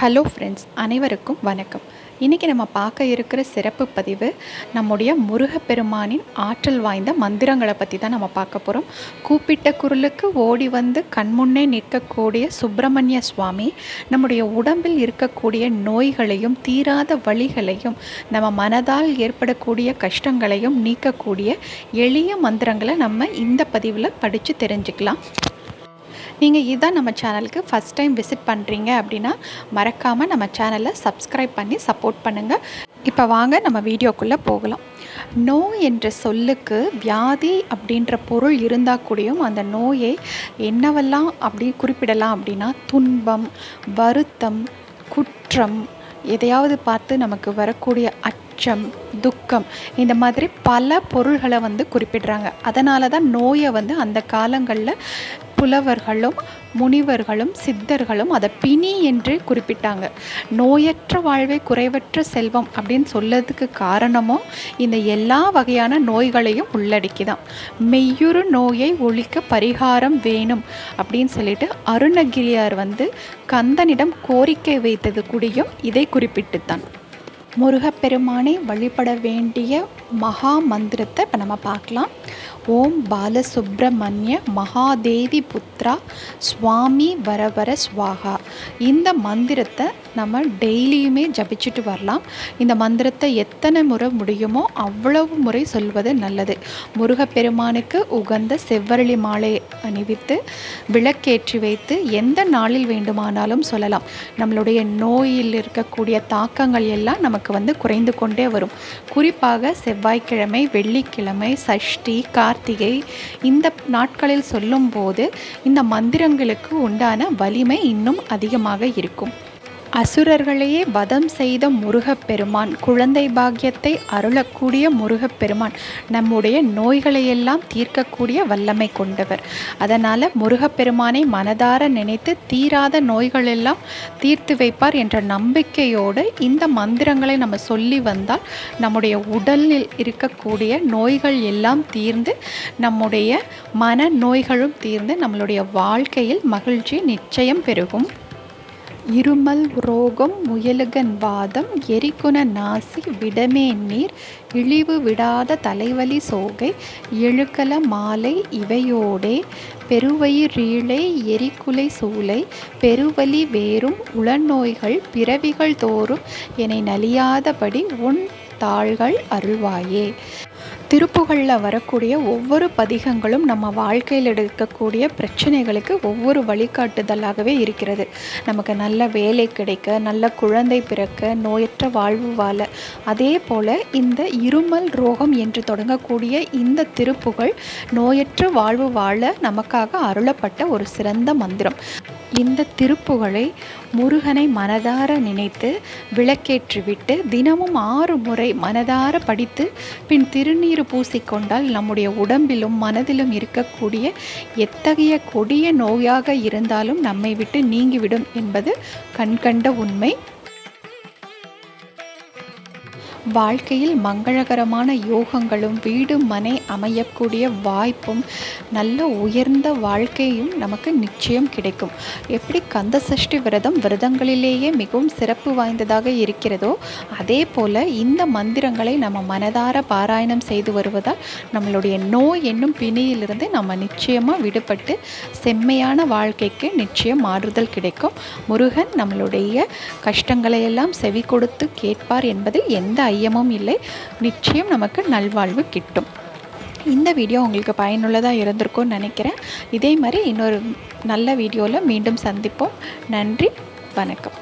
Hello friends, அனைவருக்கும் வணக்கம். இன்றைக்கி நம்ம பார்க்க இருக்கிற சிறப்பு பதிவு நம்முடைய முருகப்பெருமானின் ஆற்றல் வாய்ந்த மந்திரங்களை பற்றி தான் நம்ம பார்க்க போகிறோம். கூப்பிட்ட குரலுக்கு ஓடி வந்து கண்முன்னே நிற்கக்கூடிய சுப்பிரமணிய சுவாமி நம்முடைய உடம்பில் இருக்கக்கூடிய நோய்களையும் தீராத வலிகளையும் நம்ம மனதால் ஏற்படக்கூடிய கஷ்டங்களையும் நீக்கக்கூடிய எளிய மந்திரங்களை நம்ம இந்த பதிவில் படித்து தெரிஞ்சுக்கலாம். நீங்கள் இதுதான் நம்ம சேனலுக்கு ஃபஸ்ட் டைம் விசிட் பண்ணுறீங்க அப்படின்னா மறக்காமல் நம்ம சேனலை சப்ஸ்கிரைப் பண்ணி சப்போர்ட் பண்ணுங்கள். இப்போ வாங்க நம்ம வீடியோக்குள்ளே போகலாம். நோய் என்ற சொல்லுக்கு வியாதி அப்படின்ற பொருள் இருந்தால் கூடயும் அந்த நோயை என்னவெல்லாம் அப்படி குறிப்பிடலாம் அப்படின்னா துன்பம், வருத்தம், குற்றம், எதையாவது பார்த்து நமக்கு வரக்கூடிய அச்சம், துக்கம், இந்த மாதிரி பல பொருள்களை குறிப்பிடுறாங்க. அதனால தான் நோயை அந்த காலங்களில் புலவர்களும் முனிவர்களும் சித்தர்களும் அதை பிணி என்று குறிப்பிட்டாங்க. நோயற்ற வாழ்வே குறைவற்ற செல்வம் அப்படின்னு சொல்லதுக்கு காரணமும் இந்த எல்லா வகையான நோய்களையும் உள்ளடக்கிதான். மெய்யுறு நோயை ஒழிக்க பரிகாரம் வேணும் அப்படின்னு சொல்லிட்டு அருணகிரியார் கந்தனிடம் கோரிக்கை வைத்தது கூடியும் இதை குறிப்பிட்டுத்தான். முருகப்பெருமானை வழிபட வேண்டிய மகா மந்திரத்தை இப்போ நம்ம பார்க்கலாம். ஓம் பாலசுப்ரமணிய மகாதேவி புத்ரா சுவாமி வரவர ஸ்வாகா. இந்த மந்திரத்தை நம்ம டெய்லியுமே ஜபிச்சுட்டு வரலாம். இந்த மந்திரத்தை எத்தனை முறை முடியுமோ அவ்வளவு முறை சொல்வது நல்லது. முருகப்பெருமானுக்கு உகந்த செவ்வரளி மாலை அணிவித்து விளக்கேற்றி வைத்து எந்த நாளில் வேண்டுமானாலும் சொல்லலாம். நம்மளுடைய நோயில் இருக்கக்கூடிய தாக்கங்கள் எல்லாம் நமக்கு குறைந்து கொண்டே வரும். குறிப்பாக செவ்வாய்க்கிழமை, வெள்ளிக்கிழமை, சஷ்டி, கார்த்திகை இந்த நாட்களில் சொல்லும்போது இந்த மந்திரங்களுக்கு உண்டான வலிமை இன்னும் அதிகமாக இருக்கும். அசுரர்களையே வதம் செய்த முருகப்பெருமான், குழந்தை பாக்கியத்தை அருளக்கூடிய முருகப்பெருமான் நம்முடைய நோய்களையெல்லாம் தீர்க்கக்கூடிய வல்லமை கொண்டவர். அதனால் முருகப்பெருமானை மனதார நினைத்து தீராத நோய்களெல்லாம் தீர்த்து வைப்பார் என்ற நம்பிக்கையோடு இந்த மந்திரங்களை நம்ம சொல்லி வந்தால் நம்முடைய உடலில் இருக்கக்கூடிய நோய்கள் எல்லாம் தீர்ந்து நம்முடைய மன நோய்களும் தீர்ந்து நம்மளுடைய வாழ்க்கையில் மகிழ்ச்சி நிச்சயம் பெருகும். இருமல், ரோகம், முயலுகன் வாதம், எரிகுண நாசி, விடமே நீர், இழிவு விடாத தலைவலி சோகை, எழுக்கல மாலை இவையோடே பெருவயிறீழை எரிக்குலை சூளை, பெருவலி வேறும் உளநோய்கள் பிறவிகள் தோறும் என்னை நலியாதபடி உன் தாள்கள் அருள்வாயே. திருப்புகளில் வரக்கூடிய ஒவ்வொரு பதிகங்களும் நம்ம வாழ்க்கையில் எடுக்கக்கூடிய பிரச்சனைகளுக்கு ஒவ்வொரு வழிகாட்டுதலாகவே இருக்கிறது. நமக்கு நல்ல வேலை கிடைக்க, நல்ல குழந்தை பிறக்க, நோயற்ற வாழ்வு வாழ. அதே போல் இந்த இருமல், ரோகம் என்று தொடங்கக்கூடிய இந்த திருப்புகள் நோயற்ற வாழ்வு வாழ நமக்காக அருளப்பட்ட ஒரு சிறந்த மந்திரம். இந்த திருப்புகளை முருகனை மனதார நினைத்து விளக்கேற்றிவிட்டு தினமும் 6 முறை மனதார படித்து பின் திருநீர் பூசிக்கொண்டால் நம்முடைய உடம்பிலும் மனதிலும் இருக்கக்கூடிய எத்தகைய கொடிய நோயாக இருந்தாலும் நம்மை விட்டு நீங்கிவிடும் என்பது கண்கண்ட உண்மை. வாழ்க்கையில் மங்களகரமான யோகங்களும் வீடு மனை அமையக்கூடிய வாய்ப்பும் நல்ல உயர்ந்த வாழ்க்கையும் நமக்கு நிச்சயம் கிடைக்கும். எப்படி கந்த சஷ்டி விரதங்களிலேயே மிகவும் சிறப்பு வாய்ந்ததாக இருக்கிறதோ அதே போல் இந்த மந்திரங்களை நம்ம மனதார பாராயணம் செய்து வருவதால் நம்மளுடைய நோய் என்னும் பிணியிலிருந்து நம்ம நிச்சயமாக விடுபட்டு செம்மையான வாழ்க்கைக்கு நிச்சயம் மாறுதல் கிடைக்கும். முருகன் நம்மளுடைய கஷ்டங்களையெல்லாம் செவி கொடுத்து கேட்பார் என்பதில் எந்த ஐயமும் இல்லை. நிச்சயம் நமக்கு நல்வாழ்வு கிட்டும். இந்த வீடியோ உங்களுக்கு பயனுள்ளதாக இருந்திருக்கும்னு நினைக்கிறேன். இதே மாதிரி இன்னொரு நல்ல வீடியோவில் மீண்டும் சந்திப்போம். நன்றி, வணக்கம்.